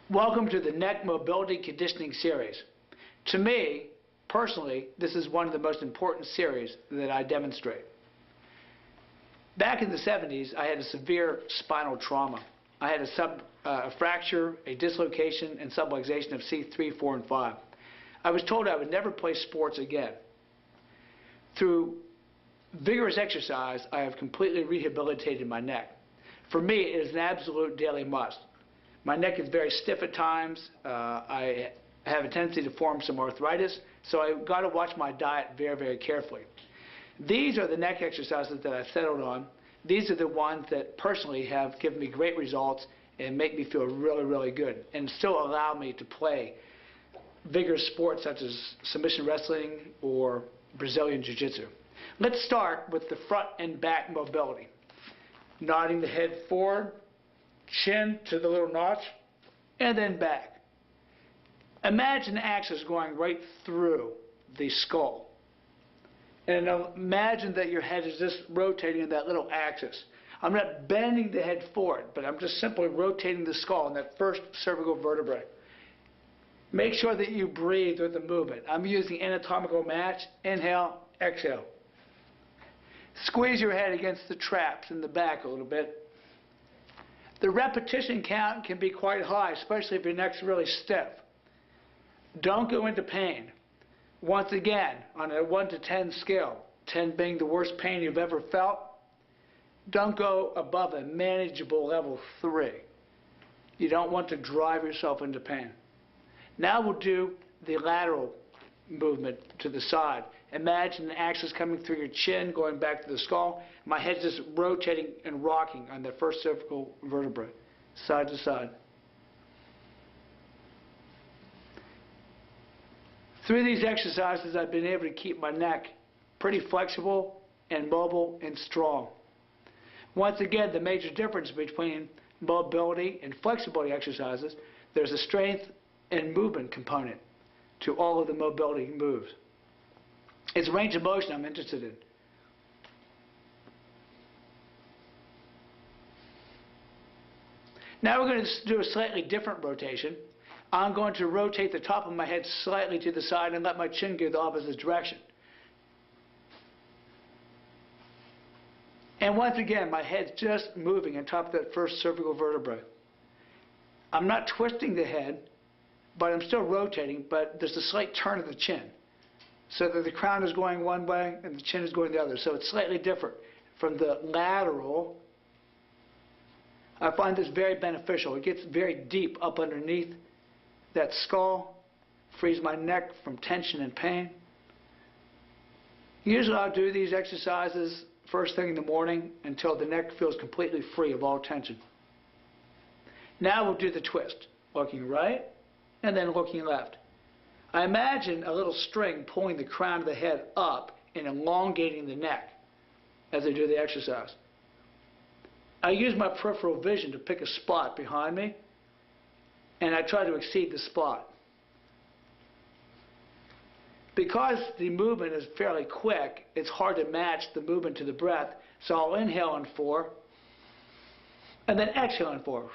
Welcome to the Neck Mobility Conditioning Series. To me, personally, this is one of the most important series that I demonstrate. Back in the 70s, I had a severe spinal trauma. I had a fracture, a dislocation, and subluxation of C3, 4, and 5. I was told I would never play sports again. Through vigorous exercise, I have completely rehabilitated my neck. For me, it is an absolute daily must. My neck is very stiff at times. I have a tendency to form some arthritis, so I've got to watch my diet very, very carefully. These are the neck exercises that I've settled on. These are the ones that personally have given me great results and make me feel really, really good and still allow me to play vigorous sports such as submission wrestling or Brazilian Jiu-Jitsu. Let's start with the front and back mobility. Nodding the head forward, chin to the little notch, and then back. Imagine the axis going right through the skull. And imagine that your head is just rotating in that little axis. I'm not bending the head forward, but I'm just simply rotating the skull in that first cervical vertebrae. Make sure that you breathe with the movement. I'm using anatomical match. Inhale, exhale. Squeeze your head against the traps in the back a little bit. The repetition count can be quite high, especially if your neck's really stiff. Don't go into pain. Once again, on a 1 to 10 scale, 10 being the worst pain you've ever felt, don't go above a manageable level 3. You don't want to drive yourself into pain. Now we'll do the lateral movement to the side. Imagine the axis coming through your chin, going back to the skull. My head's just rotating and rocking on the first cervical vertebrae, side to side. Through these exercises, I've been able to keep my neck pretty flexible and mobile and strong. Once again, the major difference between mobility and flexibility exercises, there's a strength and movement component to all of the mobility moves. It's range of motion I'm interested in. Now we're going to do a slightly different rotation. I'm going to rotate the top of my head slightly to the side and let my chin go the opposite direction. And once again, my head's just moving on top of that first cervical vertebrae. I'm not twisting the head, but I'm still rotating, but there's a slight turn of the chin, so that the crown is going one way and the chin is going the other. So it's slightly different from the lateral. I find this very beneficial. It gets very deep up underneath that skull, frees my neck from tension and pain. Usually I'll do these exercises first thing in the morning until the neck feels completely free of all tension. Now we'll do the twist, looking right and then looking left. I imagine a little string pulling the crown of the head up and elongating the neck as I do the exercise. I use my peripheral vision to pick a spot behind me, and I try to exceed the spot. Because the movement is fairly quick, it's hard to match the movement to the breath, so I'll inhale on 4, and then exhale on 4.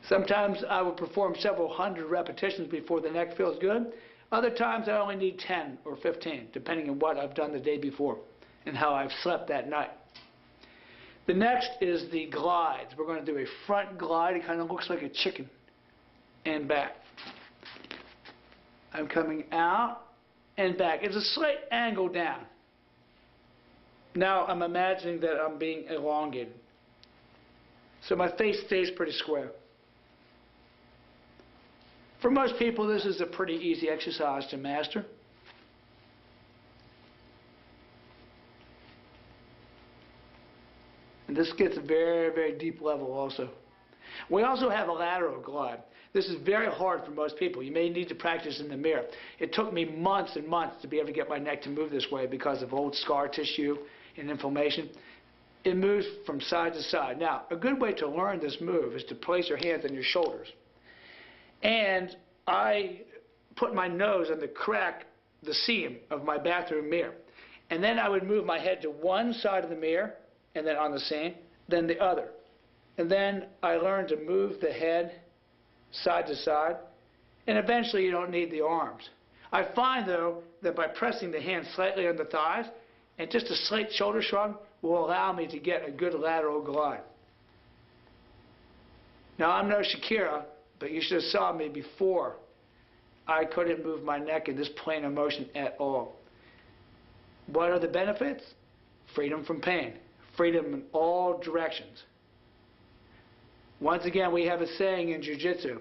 Sometimes I will perform several hundred repetitions before the neck feels good. Other times I only need 10 or 15, depending on what I've done the day before and how I've slept that night. The next is the glides. We're going to do a front glide. It kind of looks like a chicken, and back. I'm coming out and back. It's a slight angle down. Now I'm imagining that I'm being elongated, so my face stays pretty square. For most people, this is a pretty easy exercise to master. And this gets a very, very deep level also. We also have a lateral glide. This is very hard for most people. You may need to practice in the mirror. It took me months and months to be able to get my neck to move this way because of old scar tissue and inflammation. It moves from side to side. Now, a good way to learn this move is to place your hands on your shoulders. And I put my nose on the crack, the seam of my bathroom mirror. And then I would move my head to one side of the mirror, and then on the scene, then the other. And then I learned to move the head side to side, and eventually you don't need the arms. I find, though, that by pressing the hand slightly on the thighs, and just a slight shoulder shrug will allow me to get a good lateral glide. Now, I'm no Shakira, but you should have saw me before. I couldn't move my neck in this plane of motion at all. What are the benefits? Freedom from pain. Freedom in all directions. Once again, we have a saying in jiu-jitsu.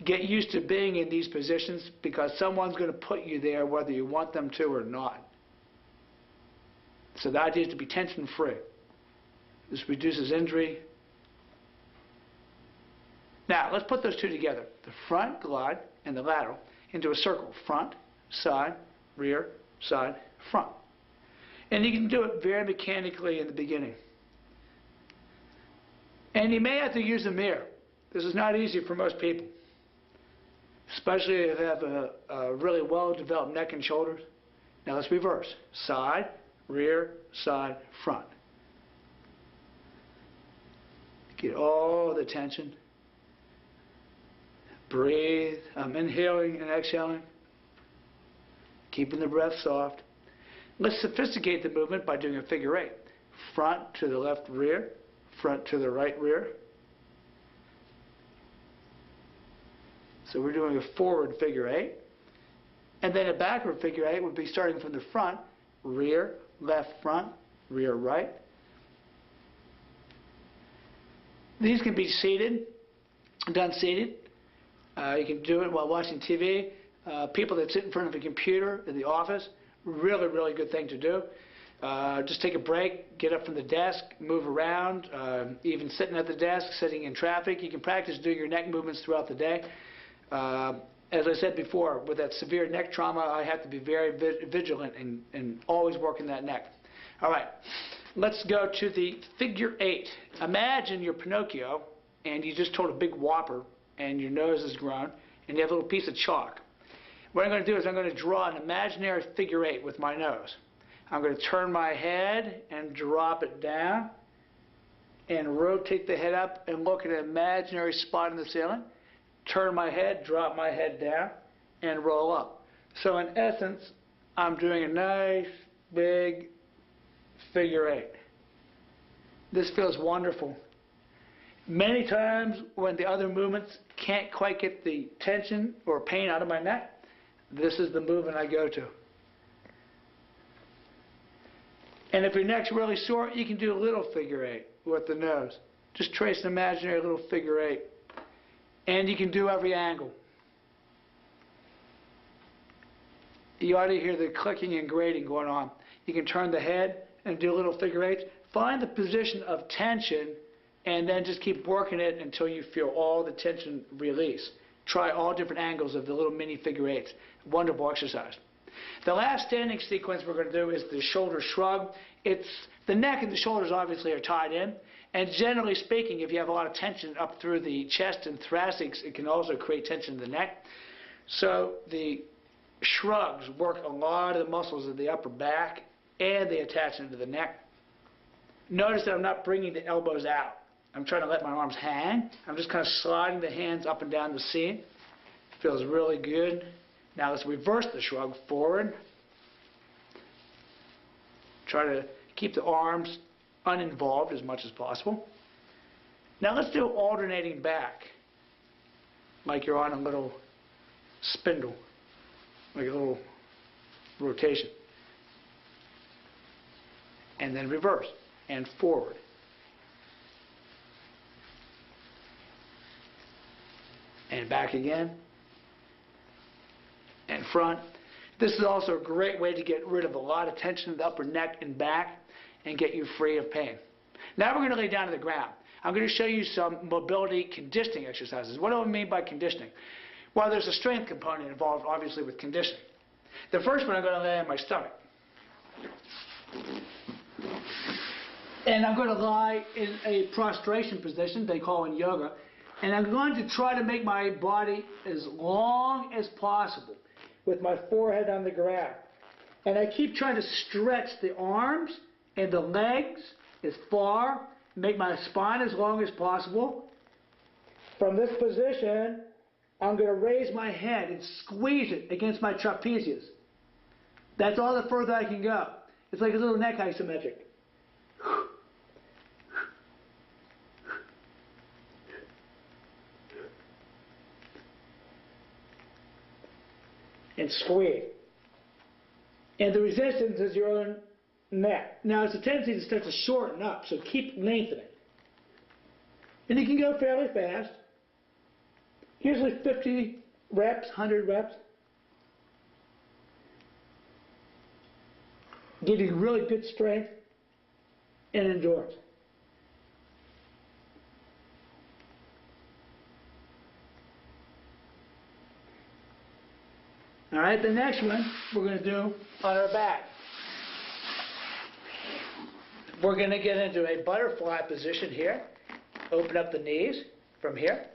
Get used to being in these positions because someone's going to put you there whether you want them to or not. So the idea is to be tension-free. This reduces injury. Now, let's put those two together. The front glide and the lateral into a circle. Front, side, rear, side, front. And you can do it very mechanically in the beginning. And you may have to use a mirror. This is not easy for most people, especially if you have a really well-developed neck and shoulders. Now let's reverse. Side, rear, side, front. Get all the tension. Breathe. I'm inhaling and exhaling. Keeping the breath soft. Let's sophisticate the movement by doing a figure eight. Front to the left rear, front to the right rear. So we're doing a forward figure eight. And then a backward figure eight would be starting from the front, rear, left front, rear right. These can be seated, done seated. You can do it while watching TV. People that sit in front of a computer in the office, really, really good thing to do. Just take a break, get up from the desk, move around, even sitting at the desk, sitting in traffic. You can practice doing your neck movements throughout the day. As I said before, with that severe neck trauma, I have to be very vigilant and always working that neck. All right, let's go to the figure eight. Imagine you're Pinocchio and you just told a big whopper and your nose is grown and you have a little piece of chalk. What I'm going to do is I'm going to draw an imaginary figure eight with my nose. I'm going to turn my head and drop it down and rotate the head up and look at an imaginary spot in the ceiling. Turn my head, drop my head down, and roll up. So in essence, I'm doing a nice, big figure eight. This feels wonderful. Many times when the other movements can't quite get the tension or pain out of my neck, this is the movement I go to. And if your neck's really sore, you can do a little figure eight with the nose. Just trace an imaginary little figure eight. And you can do every angle. You ought to hear the clicking and grating going on. You can turn the head and do little figure eights. Find the position of tension and then just keep working it until you feel all the tension release. Try all different angles of the little mini figure eights. Wonderful exercise. The last standing sequence we're going to do is the shoulder shrug. The neck and the shoulders obviously are tied in. And generally speaking, if you have a lot of tension up through the chest and thoracics, it can also create tension in the neck. So the shrugs work a lot of the muscles of the upper back and they attach into the neck. Notice that I'm not bringing the elbows out. I'm trying to let my arms hang. I'm just kind of sliding the hands up and down the seam. Feels really good. Now let's reverse the shrug forward. Try to keep the arms uninvolved as much as possible. Now let's do alternating back, like you're on a little spindle, like a little rotation. And then reverse and forward. And back again. And front. This is also a great way to get rid of a lot of tension in the upper neck and back and get you free of pain. Now we're going to lay down to the ground. I'm going to show you some mobility conditioning exercises. What do I mean by conditioning? Well, there's a strength component involved, obviously, with conditioning. The first one, I'm going to lay on my stomach. And I'm going to lie in a prostration position, they call in yoga. And I'm going to try to make my body as long as possible with my forehead on the ground. And I keep trying to stretch the arms and the legs as far, make my spine as long as possible. From this position, I'm going to raise my head and squeeze it against my trapezius. That's all the further I can go. It's like a little neck isometric. And squeeze. And the resistance is your own neck. Now it's a tendency to start to shorten up, so keep lengthening. And you can go fairly fast. Usually 50 reps, 100 reps. Give you really good strength and endurance. All right, the next one we're going to do on our back. We're going to get into a butterfly position here. Open up the knees from here.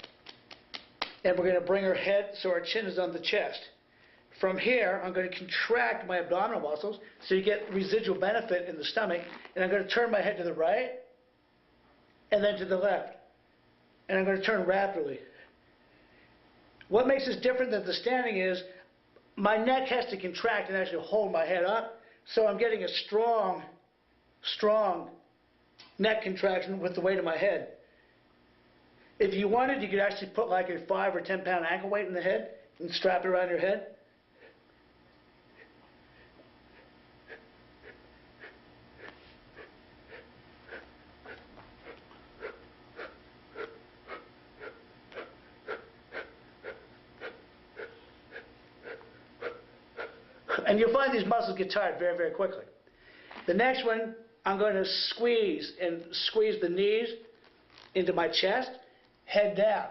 And we're going to bring our head so our chin is on the chest. From here, I'm going to contract my abdominal muscles so you get residual benefit in the stomach. And I'm going to turn my head to the right and then to the left. And I'm going to turn rapidly. What makes this different than the standing is my neck has to contract and actually hold my head up. So I'm getting a strong neck contraction with the weight of my head. If you wanted, you could actually put like a 5 or 10 pound ankle weight in the head and strap it around your head. And you'll find these muscles get tired very, very quickly. The next one, I'm going to squeeze the knees into my chest, head down.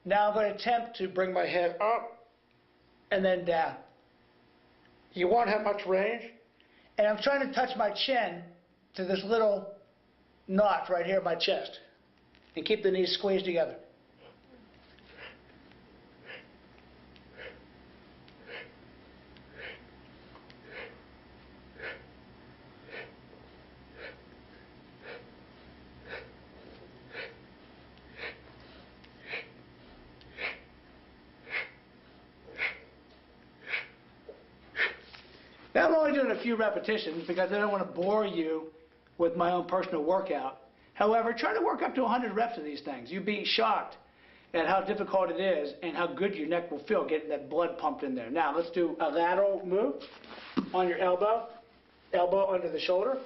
Now I'm going to attempt to bring my head up and then down. You won't have much range. And I'm trying to touch my chin to this little notch right here in my chest. And keep the knees squeezed together. Now I'm only doing a few repetitions because I don't want to bore you with my own personal workout. However, try to work up to 100 reps of these things. You'd be shocked at how difficult it is and how good your neck will feel getting that blood pumped in there. Now let's do a lateral move on your elbow under the shoulder,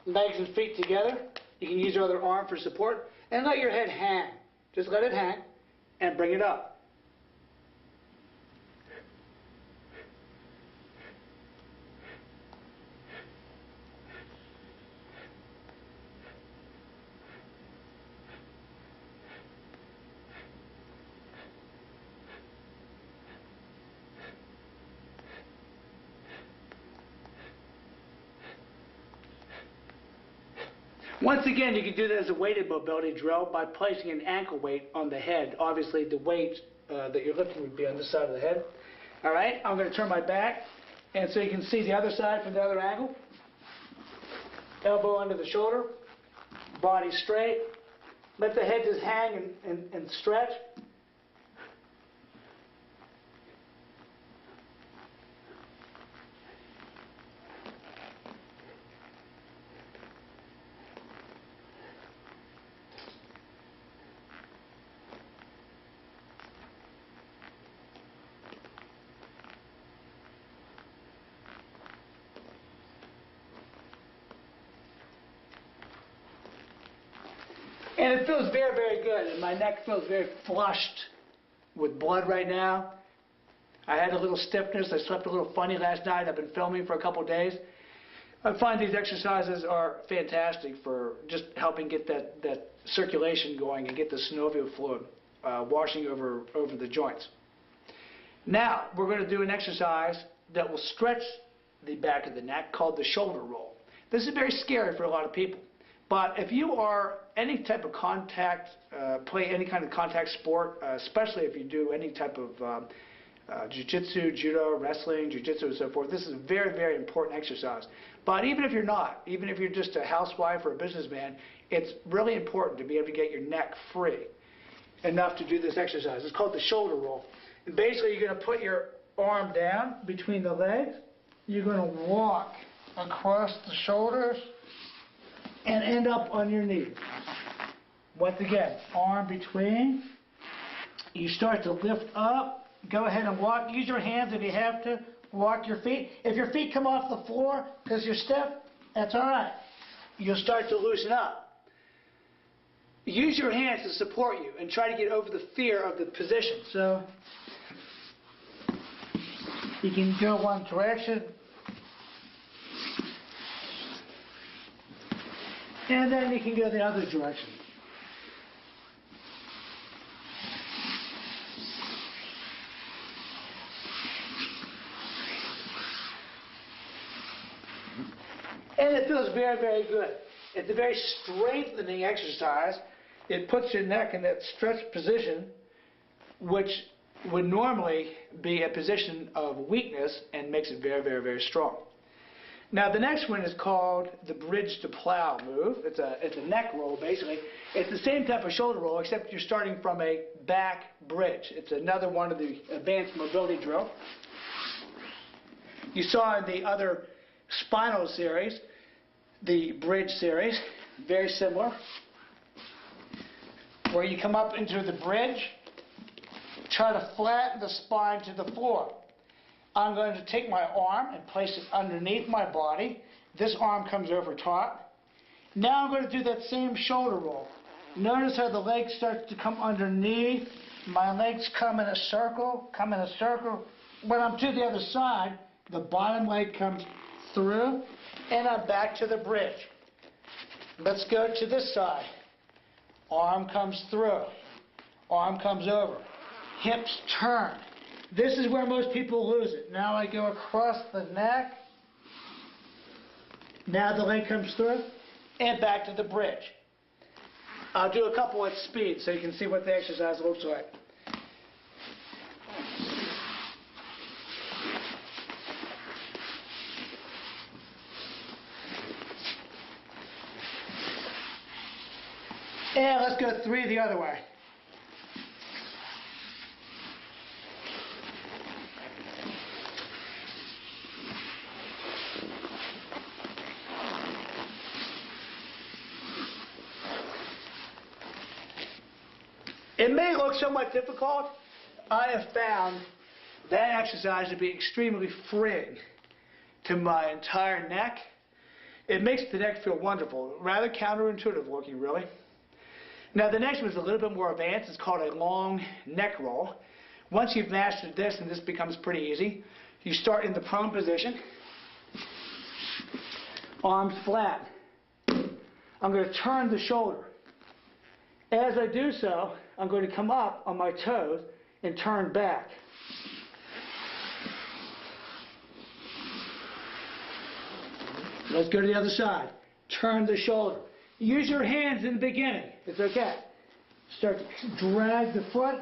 legs and feet together. You can use your other arm for support and let your head hang. Just let it hang and bring it up. Once again, you can do that as a weighted mobility drill by placing an ankle weight on the head. Obviously, the weight that you're lifting would be on this side of the head. All right, I'm going to turn my back, and so you can see the other side from the other angle. Elbow under the shoulder, body straight. Let the head just hang and stretch. And it feels very, very good. And my neck feels very flushed with blood right now. I had a little stiffness. I slept a little funny last night. I've been filming for a couple of days. I find these exercises are fantastic for just helping get that circulation going and get the synovial fluid washing over the joints. Now, we're going to do an exercise that will stretch the back of the neck called the shoulder roll. This is very scary for a lot of people. But if you are any type of contact, play any kind of contact sport, especially if you do any type of jiu-jitsu, judo, wrestling, jiu-jitsu, and so forth. This is a very, very important exercise. But even if you're not, even if you're just a housewife or a businessman, it's really important to be able to get your neck free enough to do this exercise. It's called the shoulder roll. And basically, you're going to put your arm down between the legs. You're going to walk across the shoulders and end up on your knee. Once again, arm between. You start to lift up. Go ahead and walk. Use your hands if you have to. Walk your feet. If your feet come off the floor because you're stiff, that's all right. You'll start to loosen up. Use your hands to support you and try to get over the fear of the position. So you can go one direction, and then you can go the other direction. And it feels very, very good. It's a very strengthening exercise. It puts your neck in that stretched position, which would normally be a position of weakness, and makes it very, very, very strong. Now the next one is called the bridge to plow move. It's a neck roll, basically. It's the same type of shoulder roll, except you're starting from a back bridge. It's another one of the advanced mobility drill. You saw in the other spinal series, the bridge series, very similar, where you come up into the bridge, try to flatten the spine to the floor. I'm going to take my arm and place it underneath my body. This arm comes over top. Now I'm going to do that same shoulder roll. Notice how the leg starts to come underneath. My legs come in a circle, When I'm to the other side, the bottom leg comes through, and I'm back to the bridge. Let's go to this side. Arm comes through. Arm comes over. Hips turn. This is where most people lose it. Now I go across the neck. Now the leg comes through, and back to the bridge. I'll do a couple at speed so you can see what the exercise looks like. And let's go 3 the other way. It may look somewhat difficult. I have found that exercise to be extremely freeing to my entire neck. It makes the neck feel wonderful, rather counterintuitive looking, really. Now the next one is a little bit more advanced. It's called a long neck roll. Once you've mastered this, and this becomes pretty easy, you start in the prone position, arms flat. I'm going to turn the shoulder. As I do so, I'm going to come up on my toes and turn back. Let's go to the other side. Turn the shoulder. Use your hands in the beginning. It's okay. Start to drag the foot.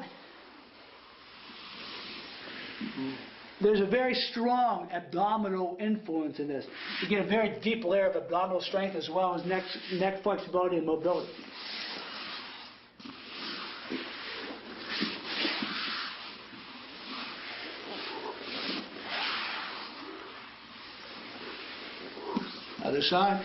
There's a very strong abdominal influence in this. You get a very deep layer of abdominal strength as well as neck flexibility and mobility. Other side.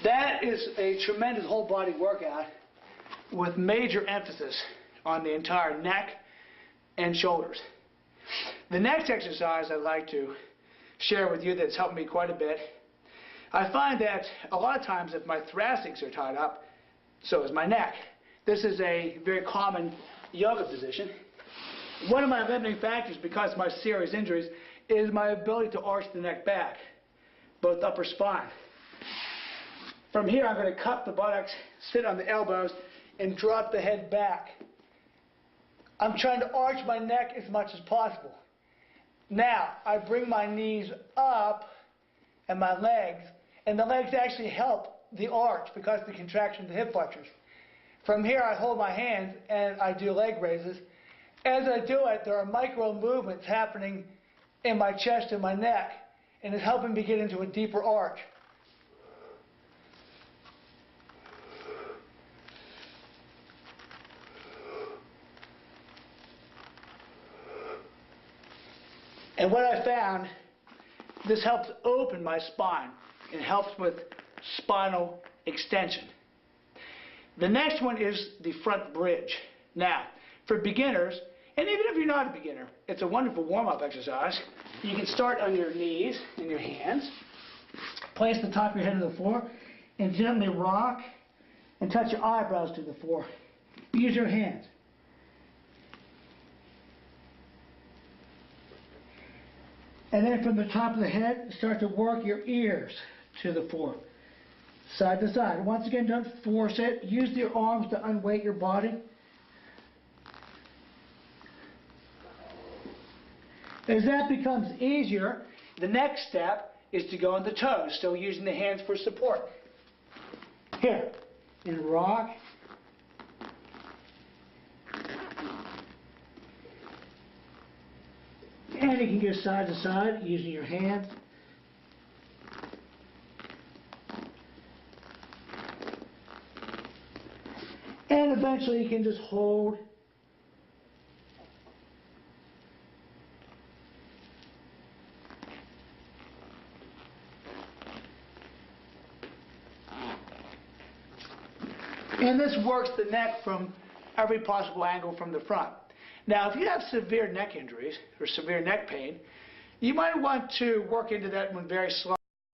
That is a tremendous whole body workout with major emphasis on the entire neck and shoulders. The next exercise I'd like to share with you that's helped me quite a bit. I find that a lot of times if my thoracics are tied up, so is my neck. This is a very common yoga position. One of my limiting factors because of my serious injuries is my ability to arch the neck back, both upper spine. From here I'm going to cup the buttocks, sit on the elbows, and drop the head back. I'm trying to arch my neck as much as possible. Now, I bring my knees up and my legs, and the legs actually help the arch because of the contraction of the hip flexors. From here, I hold my hands and I do leg raises. As I do it, there are micro movements happening in my chest and my neck, and it's helping me get into a deeper arch. And what I found, this helps open my spine. It helps with spinal extension. The next one is the front bridge. Now, for beginners, and even if you're not a beginner, it's a wonderful warm-up exercise. You can start on your knees and your hands. Place the top of your head to the floor and gently rock and touch your eyebrows to the floor. Use your hands. And then from the top of the head, start to work your ears to the floor, side to side. Once again, don't force it. Use your arms to unweight your body. As that becomes easier, the next step is to go on the toes, still using the hands for support. Here, and rock. And you can go side to side using your hands. And eventually you can just hold. And this works the neck from every possible angle from the front. Now, if you have severe neck injuries or severe neck pain, you might want to work into that one very slowly.